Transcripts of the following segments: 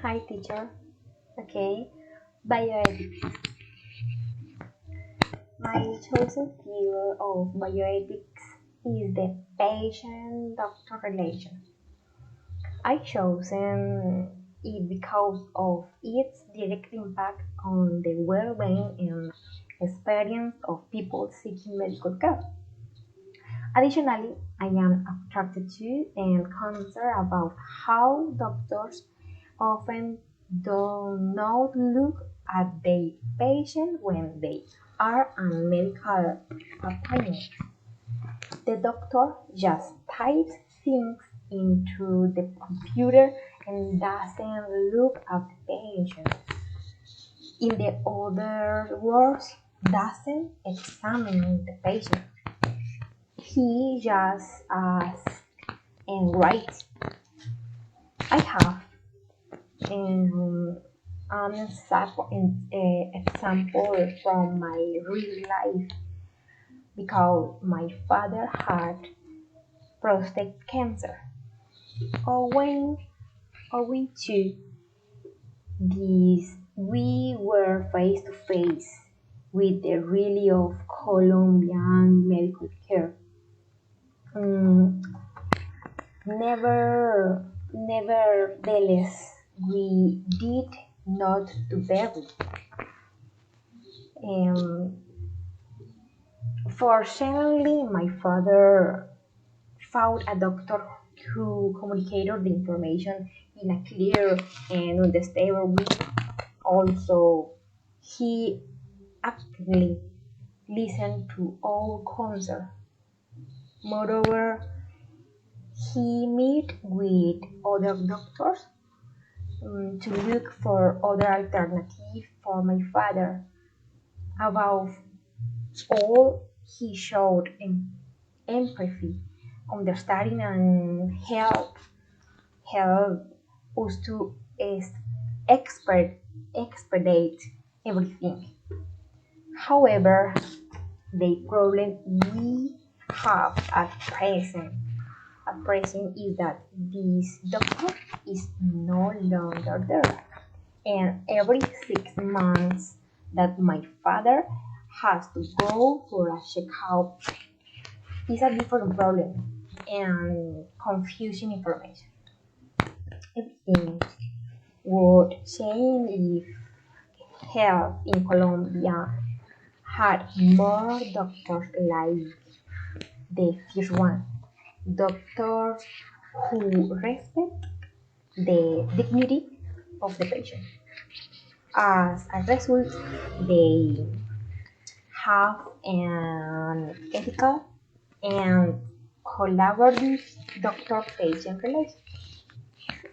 Hi, teacher. Okay, bioethics. My chosen field of bioethics is the patient-doctor relation. I chosen it because of its direct impact on the well-being and experience of people seeking medical care. Additionally, I am attracted to and concerned about how doctors often do not look at their patient when they are on medical appointment. The doctor just types things into the computer and doesn't look at the patient. In the other words, doesn't examine the patient. He just asks and writes. I have an example from my real life because my father had prostate cancer. Owing, owing to this, we were face to face with the reality of Colombian medical care. Mm, nevertheless, we did not do badly. Um, Fortunately, my father found a doctor who communicated the information in a clear and understandable way. Also, he actively listened to all concerns. Moreover, he met with other doctors to look for other alternatives for my father. Above all, he showed empathy, understanding, and help us to expedite everything. However, the problem we have at present is that this doctor is no longer there, and every 6 months that my father has to go for a checkup is a different problem and confusing information. Everything would change if health in Colombia had more doctors like the first one, doctors who respect the dignity of the patient. As a result, they have an ethical and collaborative doctor-patient relationship.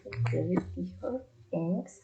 Okay, thanks.